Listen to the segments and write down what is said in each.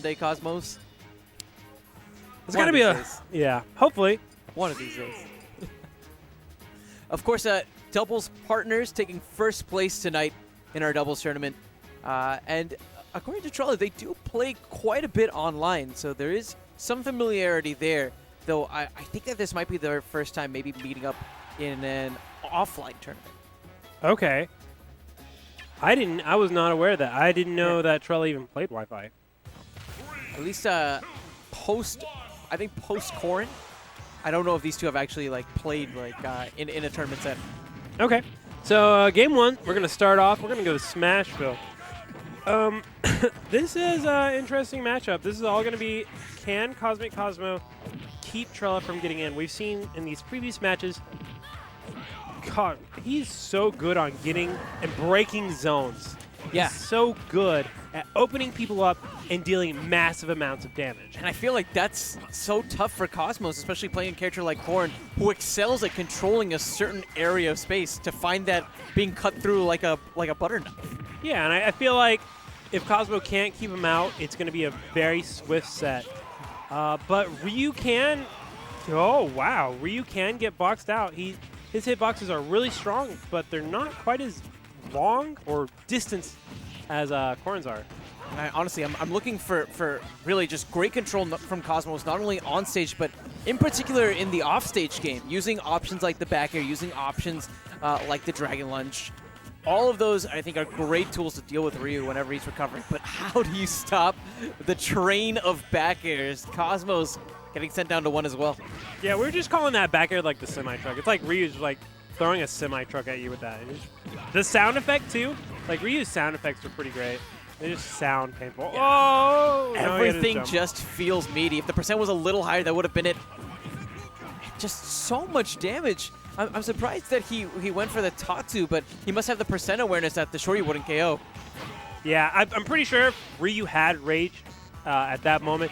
Day Cosmos. It's got to be yeah, hopefully. One of these days. Of course, doubles partners taking first place tonight in our doubles tournament. And according to Trela, they do play quite a bit online, so there is some familiarity there. Though I think that this might be their first time maybe meeting up in an offline tournament. Okay. I was not aware of that. I didn't know that Trela even played Wi-Fi. At least post Corrin. I don't know if these two have actually played in a tournament set. Okay. So game one, we're gonna start off. We're gonna go to Smashville. This is an interesting matchup. This is all gonna be, can Cosmic Cosmo keep Trela from getting in? We've seen in these previous matches, God, he's so good on getting and breaking zones. Yeah. He's so good at opening people up and dealing massive amounts of damage. And I feel like that's so tough for Cosmos, especially playing a character like Corrin, who excels at controlling a certain area of space to find that being cut through like a butter knife. Yeah, and I feel like if Cosmo can't keep him out, it's going to be a very swift set. But Ryu can, oh wow, Ryu can get boxed out. His hitboxes are really strong, but they're not quite as long or distance as Corrin's are. And honestly, I'm looking for really just great control from Cosmos, not only on stage, but in particular in the off-stage game, using options like the back air, using options like the Dragon Lunge. All of those, I think, are great tools to deal with Ryu whenever he's recovering. But how do you stop the train of back airs? Cosmos getting sent down to one as well. Yeah, we're just calling that back air like the semi-truck. It's like Ryu's like throwing a semi-truck at you with that. The sound effect, too. Like, Ryu's sound effects are pretty great. They just sound painful. Yeah. Oh! Everything just feels meaty. If the percent was a little higher, that would have been it. Just so much damage. I'm surprised that he went for the Tatsu, but he must have the percent awareness that the Shorty wouldn't KO. Yeah, I'm pretty sure if Ryu had Rage at that moment,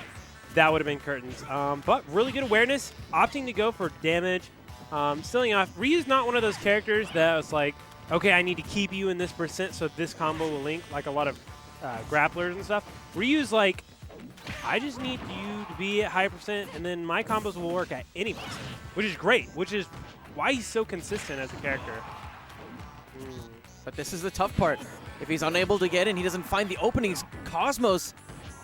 that would have been curtains. But really good awareness, opting to go for damage. Stealing off. Ryu's not one of those characters that was like, okay, I need to keep you in this percent so this combo will link, like a lot of grapplers and stuff. Ryu's like, I just need you to be at high percent, and then my combos will work at any percent, which is great, which is why he's so consistent as a character. But this is the tough part. If he's unable to get in, he doesn't find the openings. Cosmos,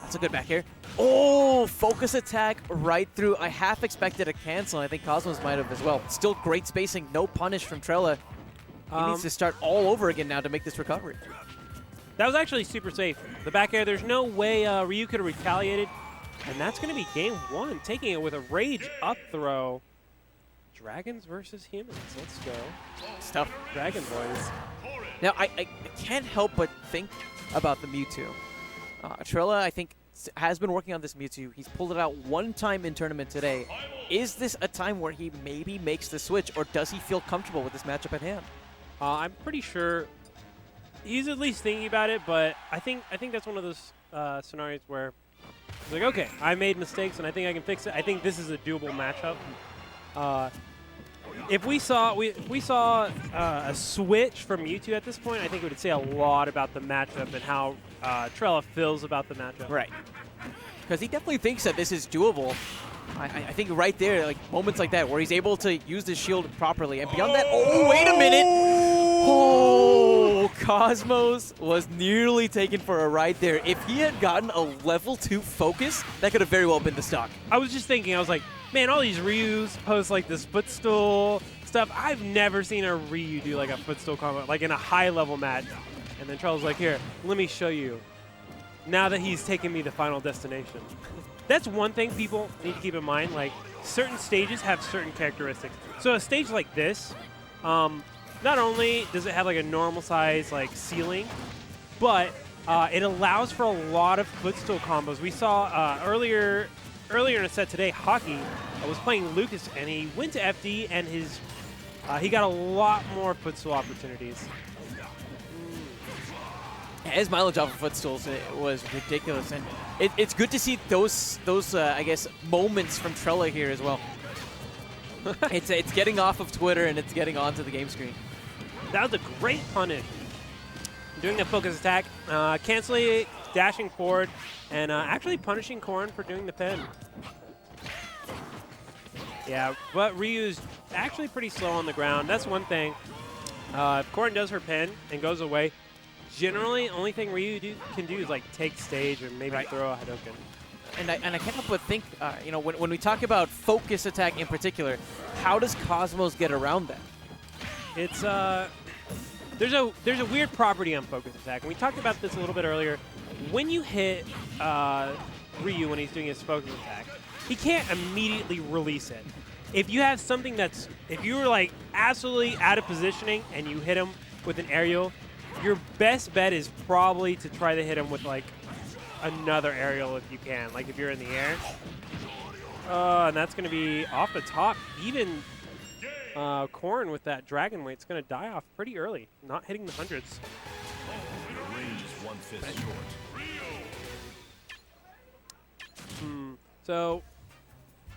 that's a good back here. Oh, focus attack right through. I half expected a cancel, and I think Cosmos might have as well. Still great spacing, no punish from Trela. He needs to start all over again now to make this recovery. That was actually super safe. The back air, there's no way Ryu could have retaliated. And that's going to be game one, taking it with a Rage up throw. Dragons versus humans. Let's go. It's tough. Dragon boys. Now, I can't help but think about the Mewtwo. Trela, I think, has been working on this Mewtwo. He's pulled it out one time in tournament today. Is this a time where he maybe makes the switch, or does he feel comfortable with this matchup at hand? I'm pretty sure he's at least thinking about it, but I think that's one of those scenarios where he's like, okay, I made mistakes and I think I can fix it. I think this is a doable matchup. If we saw a switch from Mewtwo at this point, I think it would say a lot about the matchup and how Trela feels about the matchup. Right. Because he definitely thinks that this is doable. I think right there, like moments like that, where he's able to use the shield properly. And beyond that, oh, wait a minute. Oh, Cosmos was nearly taken for a ride there. If he had gotten a level 2 focus, that could have very well been the stock. I was just thinking, I was like, man, all these Ryus post like this footstool stuff. I've never seen a Ryu do like a footstool combo, like in a high level match. And then Trela's like, here, let me show you. Now that he's taken me to final destination. That's one thing people need to keep in mind. Like, certain stages have certain characteristics. So a stage like this, not only does it have like a normal size like ceiling, but it allows for a lot of footstool combos. We saw earlier in a set today, Hockey was playing Lucas, and he went to FD, and he got a lot more footstool opportunities. His mileage off of footstools was ridiculous, and it's good to see those I guess, moments from Trela here as well. It's getting off of Twitter and it's getting onto the game screen. That was a great punish. Doing a focus attack, canceling dashing forward and actually punishing Corrin for doing the pin. Yeah, but Ryu's actually pretty slow on the ground. That's one thing. If Corrin does her pin and goes away, generally, only thing Ryu can do is like take stage or maybe throw a Hadouken. And I can't help but think, you know, when we talk about focus attack in particular, how does Cosmos get around that? It's there's a weird property on focus attack, and we talked about this a little bit earlier. When you hit Ryu when he's doing his focus attack, he can't immediately release it. If you have something if you were like absolutely out of positioning and you hit him with an aerial, your best bet is probably to try to hit him with like another aerial if you can, like if you're in the air. And that's going to be off the top. Even Corrin with that Dragon Weight's going to die off pretty early, not hitting the hundreds. The range is 1/5 short. So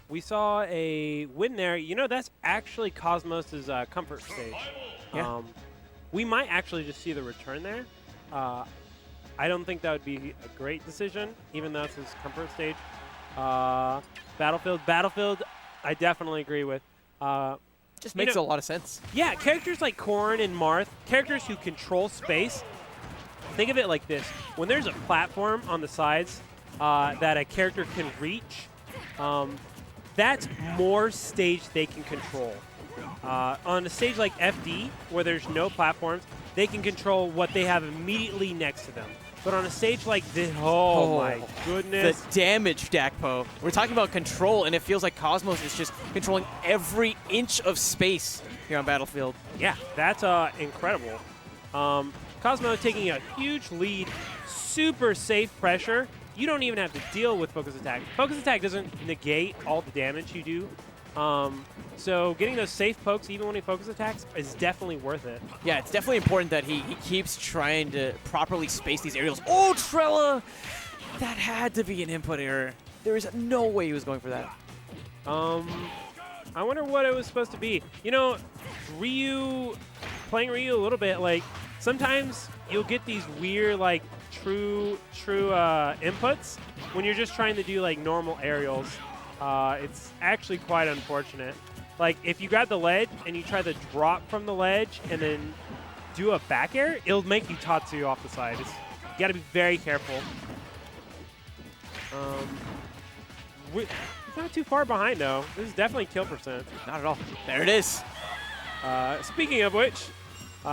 we saw a win there. You know, that's actually Cosmos' comfort stage. Yeah. We might actually just see the return there. I don't think that would be a great decision, even though it's his comfort stage. Battlefield, I definitely agree with. Just makes a lot of sense. Yeah, characters like Corrin and Marth, characters who control space, think of it like this. When there's a platform on the sides that a character can reach, that's more stage they can control. On a stage like FD, where there's no platforms, they can control what they have immediately next to them. But on a stage like this, oh my goodness. The damage, Dakpo. We're talking about control, and it feels like Cosmos is just controlling every inch of space here on Battlefield. Yeah, that's incredible. Cosmo taking a huge lead, super safe pressure. You don't even have to deal with focus attack. Focus attack doesn't negate all the damage you do. So getting those safe pokes, even when he focus attacks, is definitely worth it. Yeah, it's definitely important that he keeps trying to properly space these aerials. Oh, Trela! That had to be an input error. There is no way he was going for that. I wonder what it was supposed to be. You know, playing Ryu a little bit, like, sometimes you'll get these weird, like, true inputs when you're just trying to do, like, normal aerials. It's actually quite unfortunate. Like, if you grab the ledge and you try to drop from the ledge and then do a back air, it'll make you Tatsu off the side. You got to be very careful. He's not too far behind, though. This is definitely kill percent. Not at all. There it is. Speaking of which,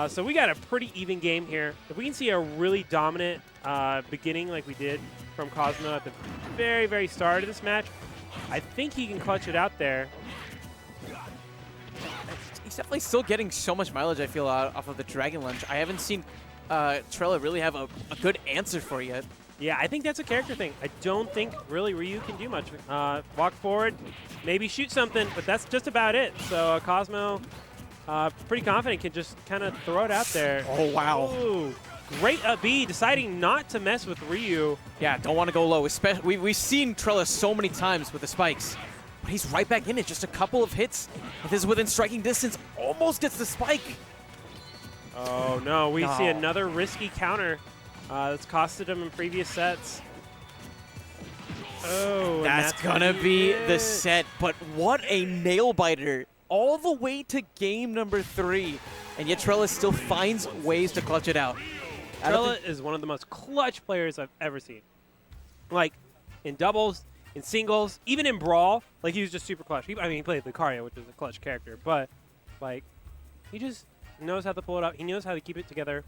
so we got a pretty even game here. If we can see a really dominant beginning like we did from Cosmo at the very, very start of this match, I think he can clutch it out there. He's definitely still getting so much mileage, I feel, off of the Dragon Lunge. I haven't seen Trela really have a good answer for it yet. Yeah, I think that's a character thing. I don't think really Ryu can do much. Walk forward, maybe shoot something, but that's just about it. So Cosmo, pretty confident, can just kind of throw it out there. Oh, wow. Ooh, great up B, deciding not to mess with Ryu. Yeah, don't want to go low. Especially, we've seen Trela so many times with the spikes. But he's right back in it. Just a couple of hits. If this is within striking distance, almost gets the spike. Oh, no. We see another risky counter that's costed him in previous sets. Oh, that's going to be the set. But what a nail-biter. All the way to game number 3. And yet Trela still finds ways to clutch it out. Trela is one of the most clutch players I've ever seen. Like, in doubles, in singles, even in Brawl, like, he was just super clutch. He played Lucario, which is a clutch character, but, like, he just knows how to pull it out. He knows how to keep it together.